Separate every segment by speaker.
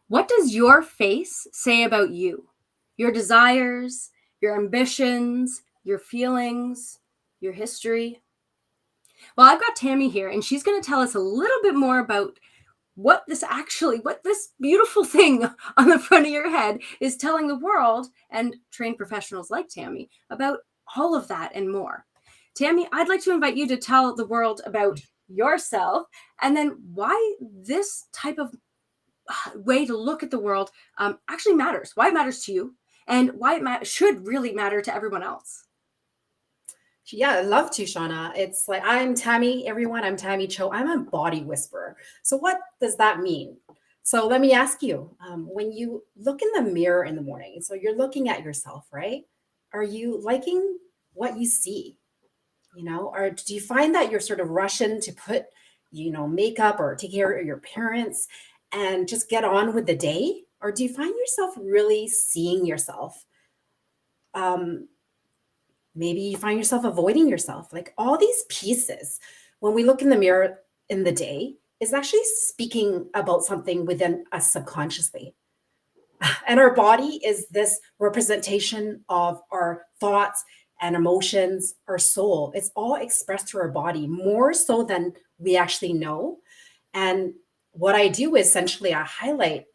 Speaker 1: What does your face say about you? Your desires, your ambitions, your feelings, your history? Well, I've got Tammy here, and she's going to tell us a little bit more about what this beautiful thing on the front of your head is telling the world and trained professionals like Tammy about all of that and more. Tammy, I'd like to invite you to tell the world about yourself and then why this type of way to look at the world actually matters, why it matters to you, and why it should really matter to everyone else.
Speaker 2: Yeah, I love to, Shauna. It's like, I'm Tammy, everyone. I'm Tammy Cho. I'm a body whisperer. So, what does that mean? So, let me ask you, when you look in the mirror in the morning, so you're looking at yourself, right? Are you liking what you see? Or do you find that you're sort of rushing to put, makeup or take care of your parents and just get on with the day? Or do you find yourself really seeing yourself? Um, Maybe you find yourself avoiding yourself. Like all these pieces, when we look in the mirror in the day, is actually speaking about something within us subconsciously. And our body is this representation of our thoughts and emotions, our soul. It's all expressed through our body more so than we actually know. And what I do is essentially I highlight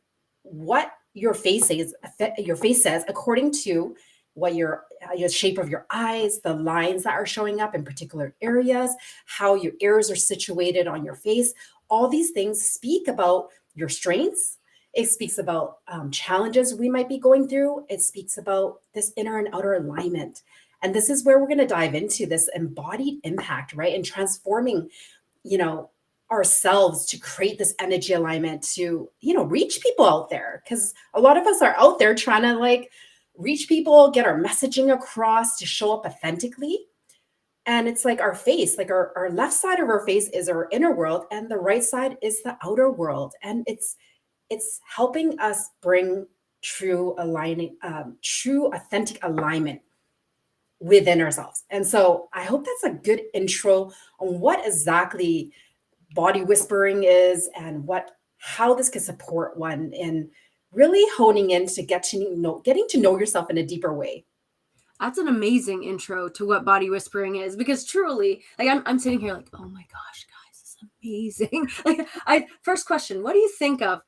Speaker 2: what your face says according to what your shape of your eyes, the lines that are showing up in particular areas, how your ears are situated on your face. All these things speak about your strengths. It speaks about challenges we might be going through. It speaks about this inner and outer alignment. And this is where we're going to dive into this embodied impact, right? And transforming, you know, ourselves to create this energy alignment to, reach people out there. Because a lot of us are out there trying to like reach people, get our messaging across to show up authentically. And it's like our face, like our left side of our face is our inner world, and the right side is the outer world. And it's helping us bring true aligning, true authentic alignment within ourselves. And so I hope that's a good intro on what exactly body whispering is and how this can support one in really honing in to getting to know yourself in a deeper way.
Speaker 1: That's an amazing intro to what body whispering is, because truly, like I'm sitting here like, oh my gosh, guys, this is amazing. Like, I first question, what do you think of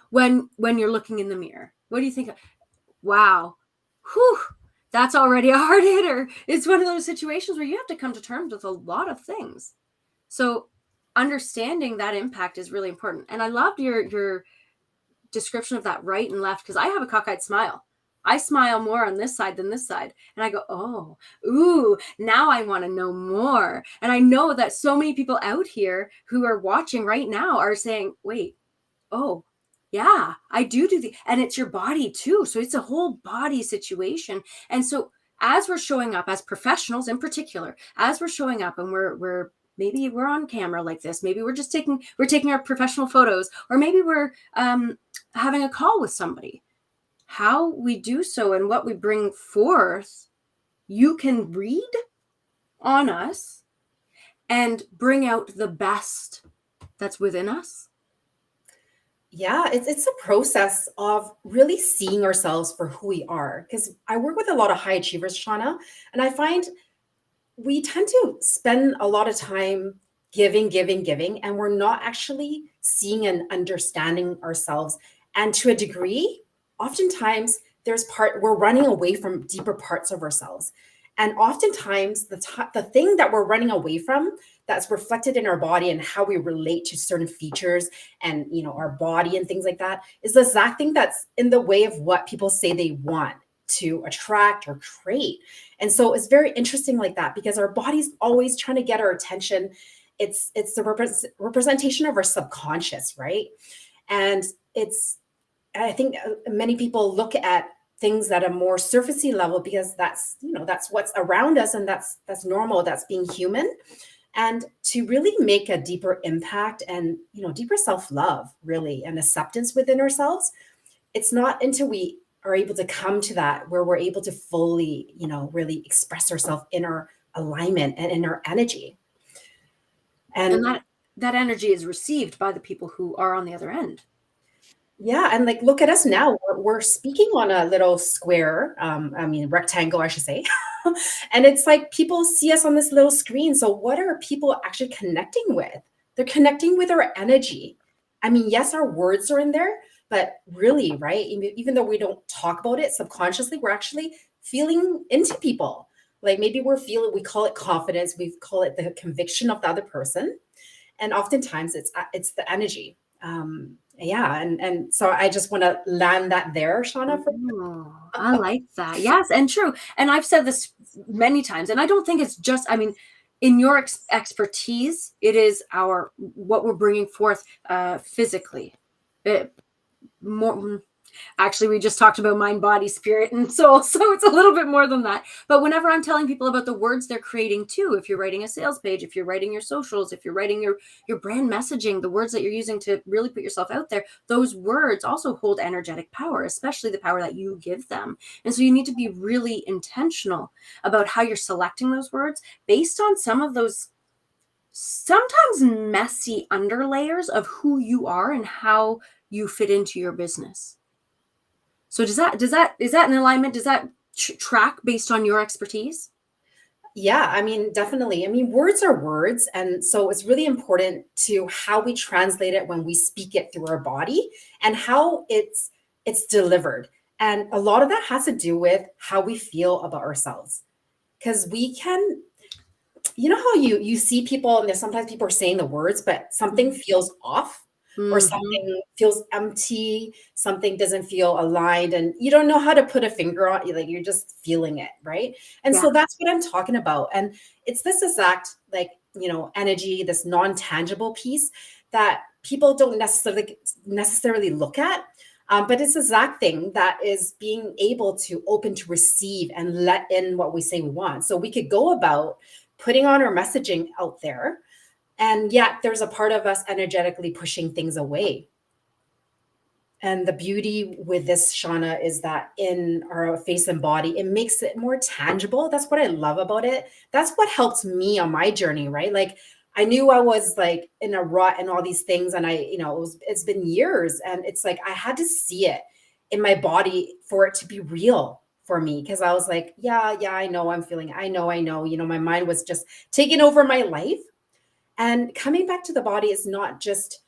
Speaker 1: when you're looking in the mirror? What do you think of? Wow, whew, that's already a hard hitter. It's one of those situations where you have to come to terms with a lot of things. So understanding that impact is really important. And I loved your description of that right and left, because I have a cockeyed smile. I smile more on this side than this side. And I go, oh, ooh, now I want to know more. And I know that so many people out here who are watching right now are saying, wait, oh, yeah, I do the, and it's your body too. So it's a whole body situation. And so as we're showing up as professionals in particular, as we're showing up and we're maybe we're on camera like this, maybe we're taking our professional photos, or maybe we're having a call with somebody, how we do so and what we bring forth, you can read on us and bring out the best that's within us.
Speaker 2: Yeah, it's a process of really seeing ourselves for who we are. Because I work with a lot of high achievers, Shauna, and I find we tend to spend a lot of time giving, giving, giving, and we're not actually seeing and understanding ourselves. And to a degree, oftentimes we're running away from deeper parts of ourselves. And oftentimes, the thing that we're running away from that's reflected in our body and how we relate to certain features and our body and things like that is the exact thing that's in the way of what people say they want to attract or create. And so it's very interesting like that because our body's always trying to get our attention. It's the representation of our subconscious, right? And I think many people look at things at a more surfacey level because that's what's around us, and that's normal, that's being human. And to really make a deeper impact and deeper self-love really and acceptance within ourselves, it's not until we are able to come to that where we're able to fully really express ourselves in our alignment and in our energy.
Speaker 1: And
Speaker 2: And
Speaker 1: that energy is received by the people who are on the other end.
Speaker 2: Yeah, and like look at us now. We're speaking on a little square, I mean rectangle, I should say. And it's like people see us on this little screen. So what are people actually connecting with? They're connecting with our energy. I mean, yes, our words are in there, but really, right? Even though we don't talk about it subconsciously, we're actually feeling into people. Like maybe we're feeling, we call it confidence, we call it the conviction of the other person, and oftentimes it's the energy. Yeah, and so I just want to land that there, Shauna. For
Speaker 1: Oh, I like that. Yes, and true. And I've said this many times, and I don't think it's just, I mean, in your expertise, it is our what we're bringing forth physically. It, more actually, we just talked about mind, body, spirit, and soul. So it's a little bit more than that. But whenever I'm telling people about the words they're creating too, if you're writing a sales page, if you're writing your socials, if you're writing your brand messaging, the words that you're using to really put yourself out there, those words also hold energetic power, especially the power that you give them. And so you need to be really intentional about how you're selecting those words based on some of those sometimes messy underlayers of who you are and how you fit into your business. So is that in alignment? Does that track based on your expertise?
Speaker 2: Yeah, I mean, definitely. I mean, words are words. And so it's really important to how we translate it when we speak it through our body and how it's delivered. And a lot of that has to do with how we feel about ourselves. Because we can, you know how you see people and there's sometimes people are saying the words, but something feels off or
Speaker 1: Mm-hmm.
Speaker 2: something feels empty, something doesn't feel aligned, and you don't know how to put a finger on it, like you're just feeling it, right? And
Speaker 1: Yeah.
Speaker 2: so that's what I'm talking about. And it's this exact like, energy, this non-tangible piece that people don't necessarily look at. But it's the exact thing that is being able to open to receive and let in what we say we want. So we could go about putting on our messaging out there. And yet there's a part of us energetically pushing things away. And the beauty with this, Shauna, is that in our face and body, it makes it more tangible. That's what I love about it. That's what helps me on my journey, right? Like I knew I was like in a rut and all these things. And it's been years. And it's like I had to see it in my body for it to be real for me. Cause I was like, yeah, I know I'm feeling, I know, my mind was just taking over my life. And coming back to the body is not just,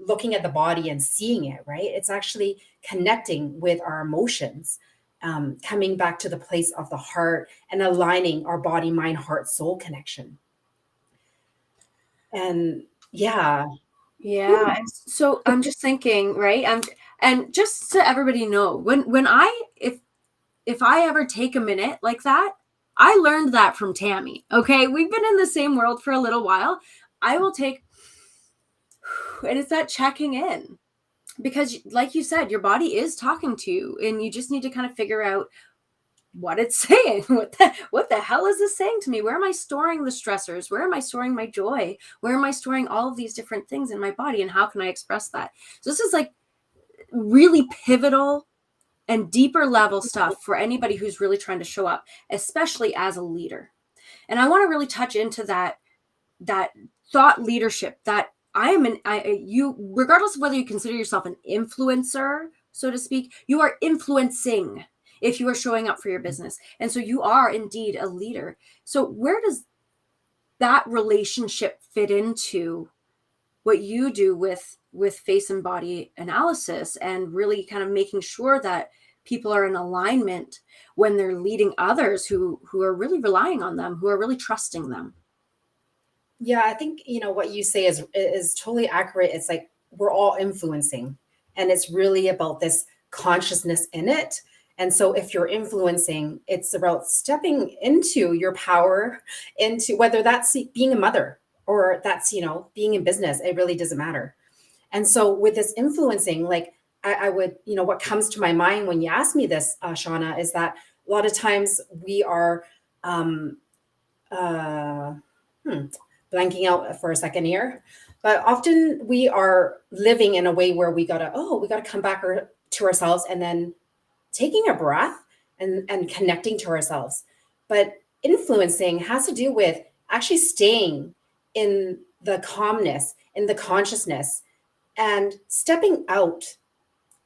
Speaker 2: looking at the body and seeing it, right? It's actually connecting with our emotions, coming back to the place of the heart and aligning our body, mind, heart, soul connection. And yeah,
Speaker 1: Yeah. And so I'm just thinking, right? And just to everybody know, when I if I ever take a minute like that, I learned that from Tammy. Okay. We've been in the same world for a little while. I will take and it's that checking in. Because like you said, your body is talking to you and you just need to kind of figure out what it's saying. What the hell is this saying to me? Where am I storing the stressors? Where am I storing my joy? Where am I storing all of these different things in my body, and how can I express that? So this is like really pivotal and deeper level stuff for anybody who's really trying to show up, especially as a leader. And I want to really touch into that thought leadership, that you, regardless of whether you consider yourself an influencer, so to speak, you are influencing if you are showing up for your business. And so you are indeed a leader. So where does that relationship fit into what you do with face and body analysis, and really kind of making sure that people are in alignment when they're leading others who are really relying on them, who are really trusting them?
Speaker 2: yeah, I think what you say is totally accurate. It's like we're all influencing, and it's really about this consciousness in it. And so if you're influencing, it's about stepping into your power, into whether that's being a mother or that's being in business. It really doesn't matter. And so with this influencing, like I would, what comes to my mind when you ask me this, Shauna, is that a lot of times we are um, uh, hmm, blanking out for a second here. But often we are living in a way where we gotta come back to ourselves and then taking a breath and connecting to ourselves. But influencing has to do with actually staying in the calmness, in the consciousness, and stepping out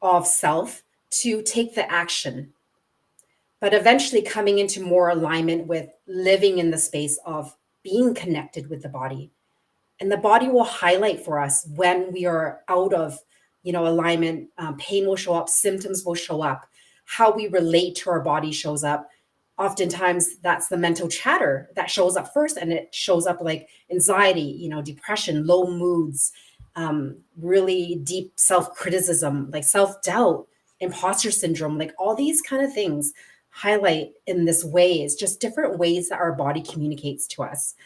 Speaker 2: of self to take the action, but eventually coming into more alignment with living in the space of being connected with the body. And the body will highlight for us when we are out of, alignment. Pain will show up, symptoms will show up, how we relate to our body shows up. Oftentimes that's the mental chatter that shows up first, and it shows up like anxiety, depression, low moods, really deep self-criticism, like self-doubt, imposter syndrome, like all these kind of things highlight in this way. It's just different ways that our body communicates to us.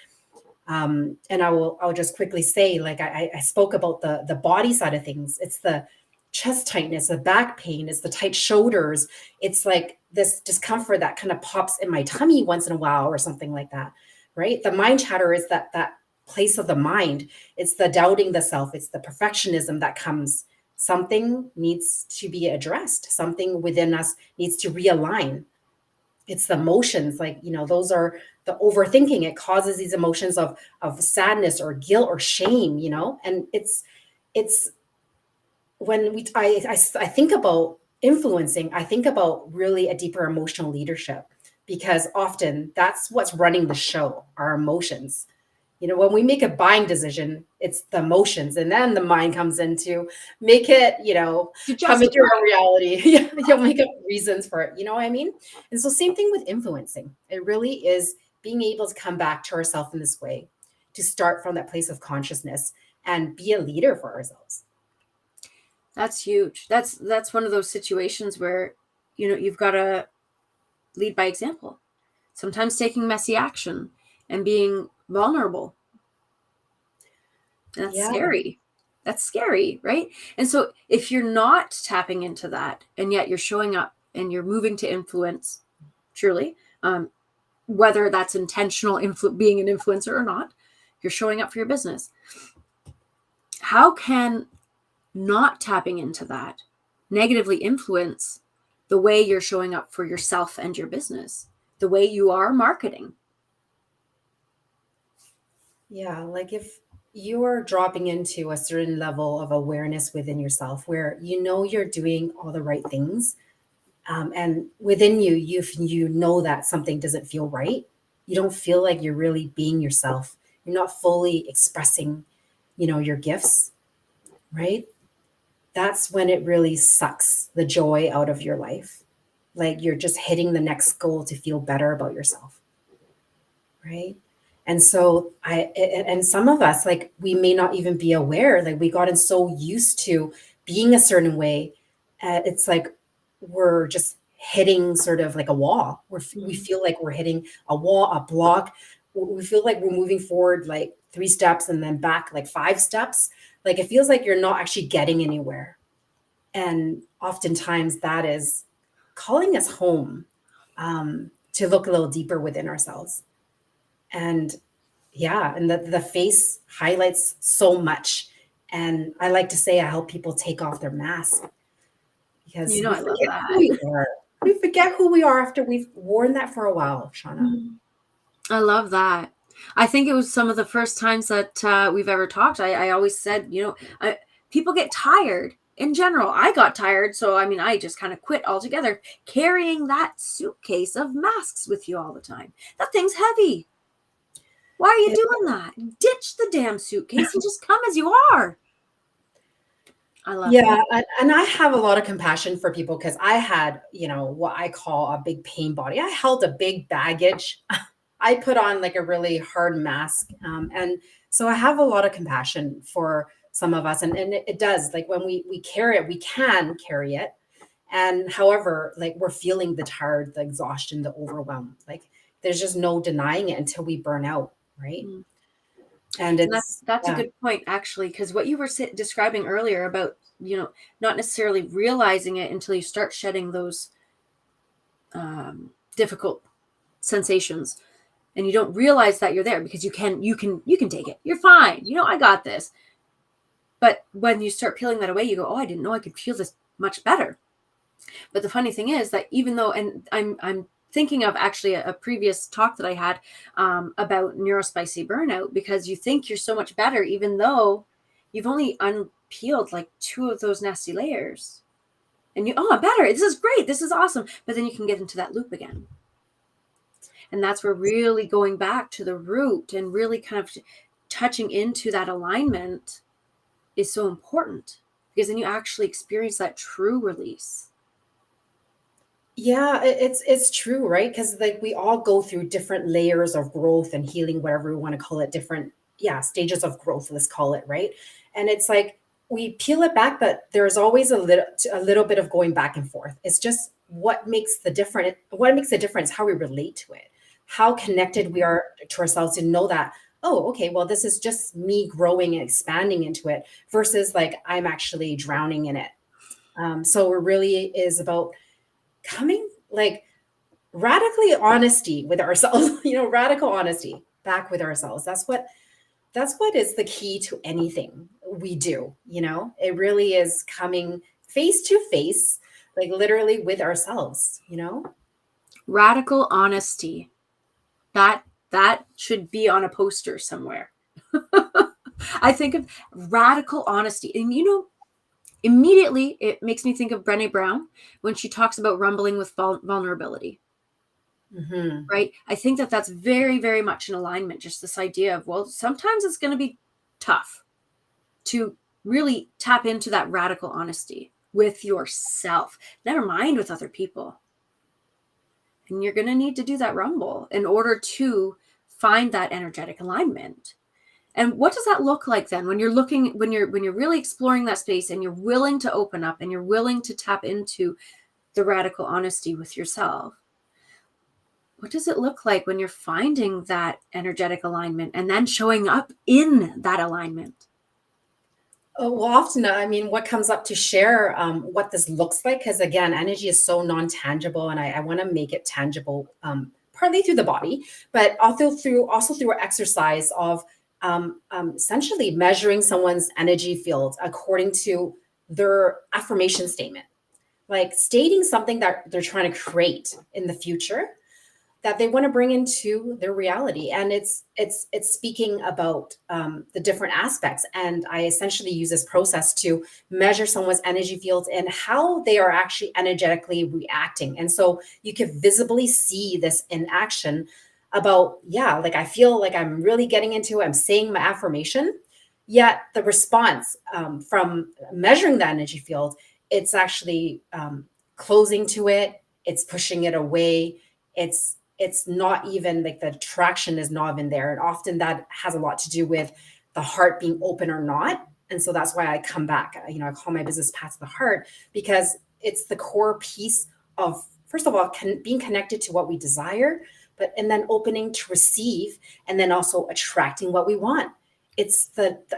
Speaker 2: And I'll just quickly say, like I spoke about the body side of things. It's the chest tightness, the back pain, it's the tight shoulders. It's like this discomfort that kind of pops in my tummy once in a while or something like that, right? The mind chatter is that place of the mind. It's the doubting the self. It's the perfectionism that comes. Something needs to be addressed. Something within us needs to realign. It's the emotions, like, those are the overthinking. It causes these emotions of sadness or guilt or shame, and it's when I think about influencing, I think about really a deeper emotional leadership, because often that's what's running the show, our emotions. When we make a buying decision, it's the emotions, and then the mind comes in to make it,
Speaker 1: To
Speaker 2: come into
Speaker 1: justify.
Speaker 2: our reality. Yeah, you'll make up reasons for it. You know what I mean? And so, same thing with influencing. It really is being able to come back to ourselves in this way, to start from that place of consciousness and be a leader for ourselves.
Speaker 1: That's huge. That's one of those situations where, you've got to lead by example. Sometimes taking messy action and being vulnerable. And that's
Speaker 2: Yeah.
Speaker 1: scary. That's scary, right? And so if you're not tapping into that, and yet you're showing up and you're moving to influence, truly, whether that's intentional being an influencer or not, you're showing up for your business. How can not tapping into that negatively influence the way you're showing up for yourself and your business, the way you are marketing?
Speaker 2: Yeah, like if you are dropping into a certain level of awareness within yourself where you're doing all the right things, and within you, you know that something doesn't feel right. You don't feel like you're really being yourself. You're not fully expressing, your gifts, right? That's when it really sucks the joy out of your life. Like you're just hitting the next goal to feel better about yourself, right? And so and some of us, like, we may not even be aware, like we gotten so used to being a certain way. It's like we're just hitting sort of like a wall. We feel like we're hitting a wall, a block. We feel like we're moving forward like 3 steps and then back like 5 steps. Like it feels like you're not actually getting anywhere. And oftentimes that is calling us home, to look a little deeper within ourselves. And yeah, and the face highlights so much. And I like to say I help people take off their mask, because we
Speaker 1: I love
Speaker 2: forget who
Speaker 1: that.
Speaker 2: we are. We forget who we are after we've worn that for a while, Shauna.
Speaker 1: I love that. I think it was some of the first times that we've ever talked. I always said, people get tired in general. I got tired. So, I just kind of quit altogether carrying that suitcase of masks with you all the time. That thing's heavy. Why are you doing that? Ditch the damn suitcase and just come as you are. I love that.
Speaker 2: Yeah, and I have a lot of compassion for people, because I had, what I call a big pain body. I held a big baggage. I put on like a really hard mask. And so I have a lot of compassion for some of us. And it does, like when we carry it, we can carry it. And however, like we're feeling the tired, the exhaustion, the overwhelm. Like there's just no denying it until we burn out, right?
Speaker 1: Mm.
Speaker 2: And
Speaker 1: And
Speaker 2: it's
Speaker 1: that's a
Speaker 2: yeah.
Speaker 1: good point, actually, because what you were describing earlier about, not necessarily realizing it until you start shedding those difficult sensations, and you don't realize that you're there because you can take it. You're fine. I got this. But when you start peeling that away, you go, oh, I didn't know I could feel this much better. But the funny thing is that even though, and I'm thinking of actually a previous talk that I had about neurospicy burnout, because you think you're so much better, even though you've only unpeeled like 2 of those nasty layers. and you, oh, I'm better. This is great. This is awesome. But then you can get into that loop again. And that's where really going back to the root and really kind of touching into that alignment is so important, because then you actually experience that true release.
Speaker 2: Yeah, it's true, right? Because like we all go through different layers of growth and healing, whatever we want to call it, different, yeah, stages of growth, let's call it, right? And it's like we peel it back, but there's always a little bit of going back and forth. It's just what makes the difference, how we relate to it, how connected we are to ourselves to know that, oh, okay, well, this is just me growing and expanding into it versus like I'm actually drowning in it. So it really is about coming like radically honesty with ourselves, radical honesty back with ourselves. That's what is the key to anything we do. It really is coming face to face, like literally with ourselves.
Speaker 1: Radical honesty. That should be on a poster somewhere. I think of radical honesty. And immediately it makes me think of Brené Brown when she talks about rumbling with vulnerability.
Speaker 2: Hmm.
Speaker 1: Right? I think that that's very, very much in alignment. Just this idea of, well, sometimes it's going to be tough to really tap into that radical honesty with yourself, never mind with other people. And you're going to need to do that rumble in order to find that energetic alignment. And what does that look like then when you're really exploring that space and you're willing to open up and you're willing to tap into the radical honesty with yourself? What does it look like when you're finding that energetic alignment and then showing up in that alignment?
Speaker 2: Oh, well, often, I mean, what comes up to share what this looks like, because again, energy is so non-tangible, and I want to make it tangible, partly through the body, but also through our exercise of essentially measuring someone's energy field according to their affirmation statement, like stating something that they're trying to create in the future that they want to bring into their reality, and it's speaking about the different aspects. And I essentially use this process to measure someone's energy fields and how they are actually energetically reacting, and so you can visibly see this in action about, yeah, like I feel like I'm really getting into it, I'm saying my affirmation, yet the response from measuring the energy field, it's actually closing to it, it's pushing it away, it's not even like the traction is not even there. And often that has a lot to do with the heart being open or not. And so that's why I come back. I call my business Path to the Heart, because it's the core piece of, first of all, being connected to what we desire, and then opening to receive, and then also attracting what we want. It's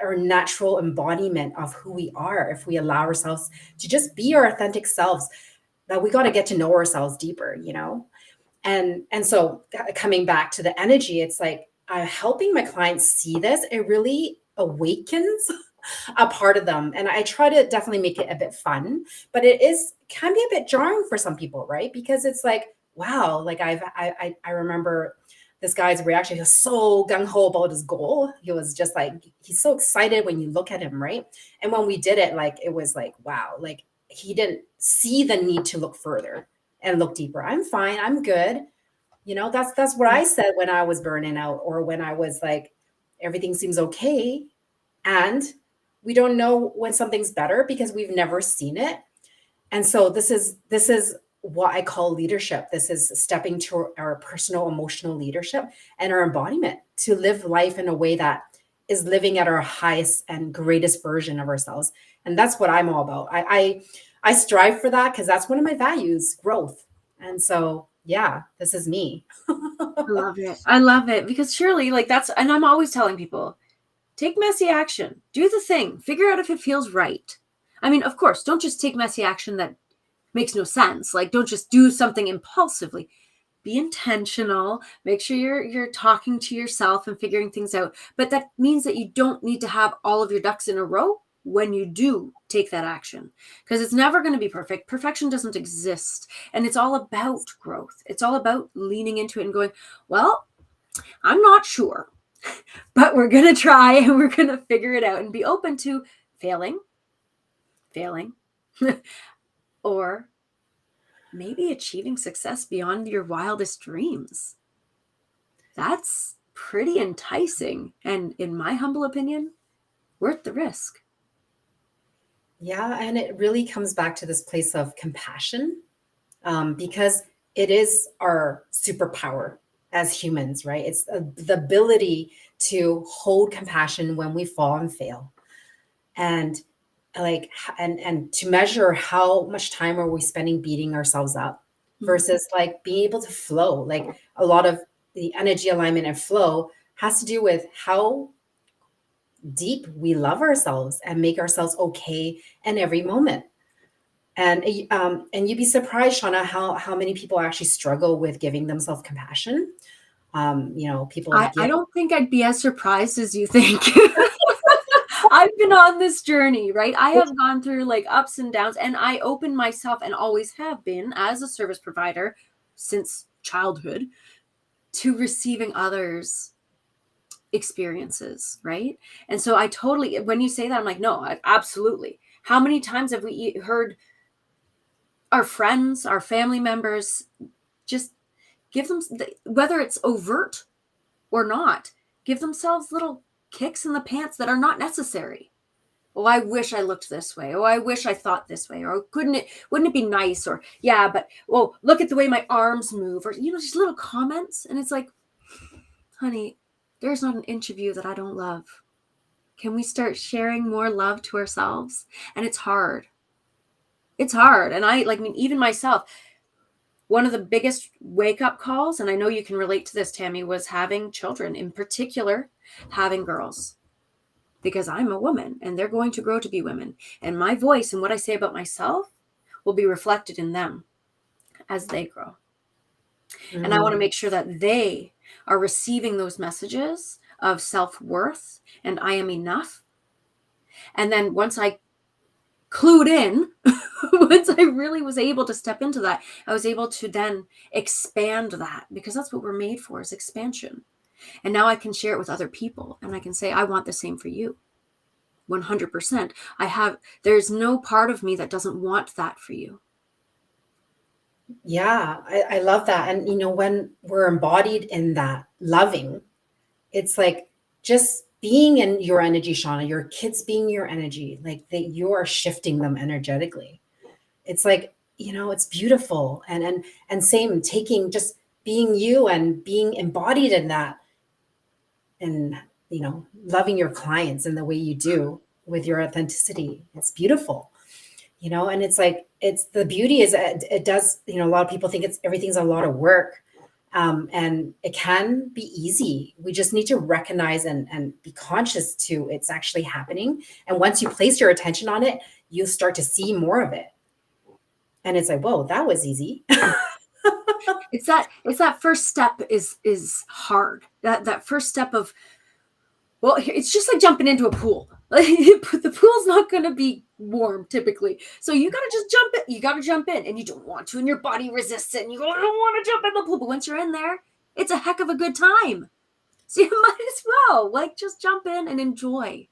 Speaker 2: our natural embodiment of who we are. If we allow ourselves to just be our authentic selves, that we got to get to know ourselves deeper. And so coming back to the energy, it's like helping my clients see this, it really awakens a part of them. And I try to definitely make it a bit fun, but can be a bit jarring for some people, right? Because it's like, wow, like I remember this guy's reaction. He was so gung-ho about his goal. He was just like, he's so excited when you look at him, right? And when we did it, like it was like, wow, like he didn't see the need to look further and look deeper. I'm fine. I'm good. That's what I said when I was burning out, or when I was like, everything seems okay. And we don't know when something's better because we've never seen it. And so this is what I call leadership. This is stepping to our personal emotional leadership and our embodiment to live life in a way that is living at our highest and greatest version of ourselves. And that's what I'm all about. I strive for that because that's one of my values, growth. And so, yeah, this is me.
Speaker 1: I love it. I love it, because surely, like, and I'm always telling people, take messy action, do the thing, figure out if it feels right. I mean, of course, don't just take messy action that makes no sense. Like, don't just do something impulsively. Be intentional. Make sure you're talking to yourself and figuring things out. But that means that you don't need to have all of your ducks in a row when you do take that action, because it's never going to be perfect. Perfection doesn't exist. And it's all about growth. It's all about leaning into it and going, well, I'm not sure, but we're going to try and we're going to figure it out and be open to failing, or maybe achieving success beyond your wildest dreams. That's pretty enticing. And in my humble opinion, worth the risk.
Speaker 2: Yeah, and it really comes back to this place of compassion, because it is our superpower as humans, right? It's the ability to hold compassion when we fall and fail, and and to measure how much time are we spending beating ourselves up versus like being able to flow. Like a lot of the energy alignment and flow has to do with how deep we love ourselves and make ourselves okay in every moment. And you'd be surprised, Shauna, how many people actually struggle with giving themselves compassion. People
Speaker 1: I
Speaker 2: give.
Speaker 1: don't think I'd be as surprised as you think. I've been on this journey, right? I have gone through like ups and downs, and I open myself and always have been as a service provider since childhood to receiving others' experiences, right? And so I totally, when you say that, I'm like, no, absolutely. How many times have we heard our friends, our family members just give them, whether it's overt or not, give themselves little kicks in the pants that are not necessary. Oh, I wish I looked this way. Oh, I wish I thought this way. Or wouldn't it be nice? Or yeah, but well, look at the way my arms move. Or just little comments. And it's like, honey, there's not an inch of you that I don't love. Can we start sharing more love to ourselves? And it's hard. It's hard. And even myself, one of the biggest wake up calls, and I know you can relate to this, Tammy, was having children, in particular, having girls. Because I'm a woman and they're going to grow to be women. And my voice and what I say about myself will be reflected in them as they grow. And I want to make sure that they are receiving those messages of self-worth and I am enough. And then once I clued in, once I really was able to step into that, I was able to then expand that, because that's what we're made for, is expansion. And now I can share it with other people and I can say, I want the same for you. 100%. There's no part of me that doesn't want that for you.
Speaker 2: Yeah, I love that. And when we're embodied in that loving, it's like just being in your energy, Shauna, your kids being your energy, like that you are shifting them energetically. It's like, it's beautiful. And same, taking, just being you and being embodied in that, and loving your clients in the way you do with your authenticity. It's beautiful. And it's like, it's the beauty is it does, a lot of people think everything's a lot of work. And it can be easy. We just need to recognize and be conscious to it's actually happening. And once you place your attention on it, you start to see more of it. And it's like, whoa, that was easy.
Speaker 1: It's that first step is hard. That first step of, well, it's just like jumping into a pool. The pool's not going to be warm typically. So you got to just jump in. You got to jump in, and you don't want to, and your body resists it. And you go, I don't want to jump in the pool. But once you're in there, it's a heck of a good time. So you might as well just jump in and enjoy.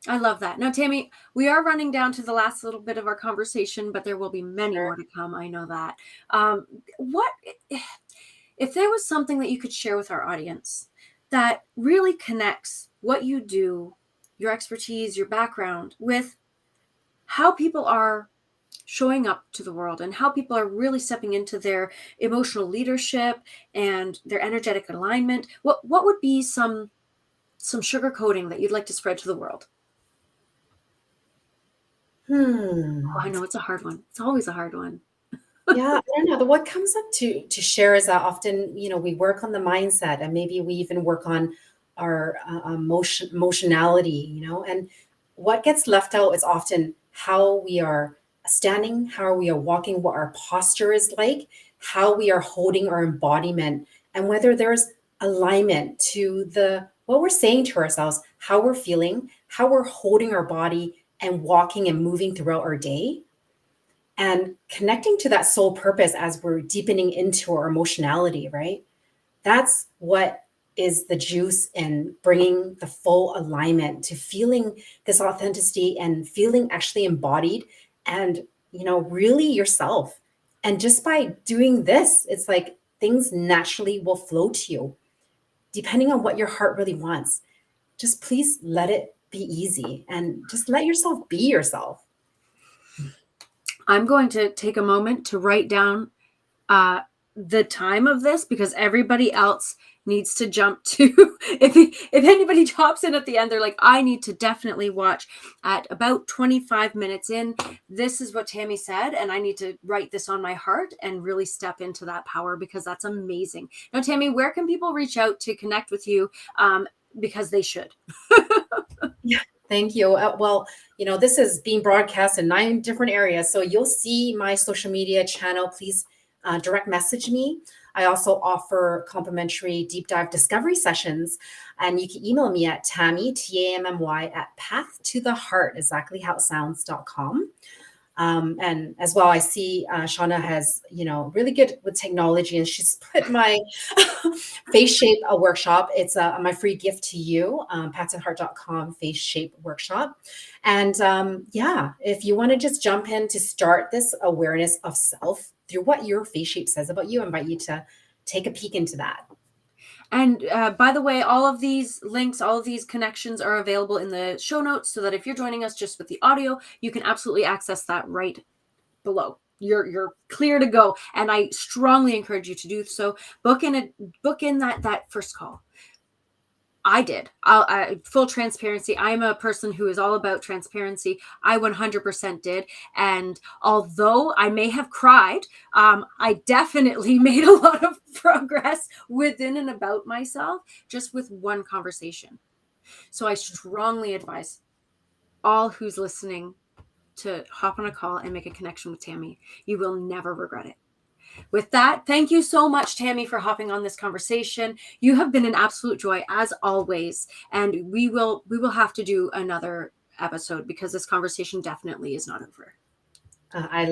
Speaker 1: I love that. Now, Tammy, we are running down to the last little bit of our conversation, but there will be many more to come. I know that. What if there was something that you could share with our audience that really connects what you do, your expertise, your background, with how people are showing up to the world and how people are really stepping into their emotional leadership and their energetic alignment? What would be some sugar coating that you'd like to spread to the world? Oh, I know it's a hard one. It's always a hard one.
Speaker 2: Yeah, I don't know. What comes up to share is that often, we work on the mindset, and maybe we even work on our emotionality, and what gets left out is often how we are standing, how we are walking, what our posture is like, how we are holding our embodiment, and whether there's alignment to what we're saying to ourselves, how we're feeling, how we're holding our body and walking and moving throughout our day, and connecting to that soul purpose as we're deepening into our emotionality, right? That's what is the juice in bringing the full alignment to feeling this authenticity and feeling actually embodied, and really yourself. And just by doing this, it's like things naturally will flow to you, depending on what your heart really wants. Just please let it be easy and just let yourself be yourself.
Speaker 1: I'm going to take a moment to write down the time of this, because everybody else needs to jump to if anybody hops in at the end, they're like, I need to definitely watch at about 25 minutes in. This is what Tammy said, and I need to write this on my heart and really step into that power, because that's amazing. Now, Tammy, where can people reach out to connect with you? Because they should.
Speaker 2: Yeah, thank you. Well, this is being broadcast in 9 different areas. So you'll see my social media channel. Please direct message me. I also offer complimentary deep dive discovery sessions. And you can email me at Tammy, Tammy, at pathtotheheart, exactly how it sounds.com. And as well, I see Shauna has, really good with technology, and she's put my face shape workshop. It's my free gift to you, pathtotheheart.com face shape workshop. And yeah, if you want to just jump in to start this awareness of self through what your face shape says about you, I invite you to take a peek into that.
Speaker 1: And by the way, all of these links, all of these connections are available in the show notes, so that if you're joining us just with the audio, you can absolutely access that right below. You're clear to go, and I strongly encourage you to do so. Book in that first call. I did. Full transparency. I'm a person who is all about transparency. I 100% did. And although I may have cried, I definitely made a lot of progress within and about myself just with one conversation. So I strongly advise all who's listening to hop on a call and make a connection with Tammy. You will never regret it. With that, thank you so much, Tammy, for hopping on this conversation. You have been an absolute joy as always, and we will have to do another episode, because this conversation definitely is not over.
Speaker 2: I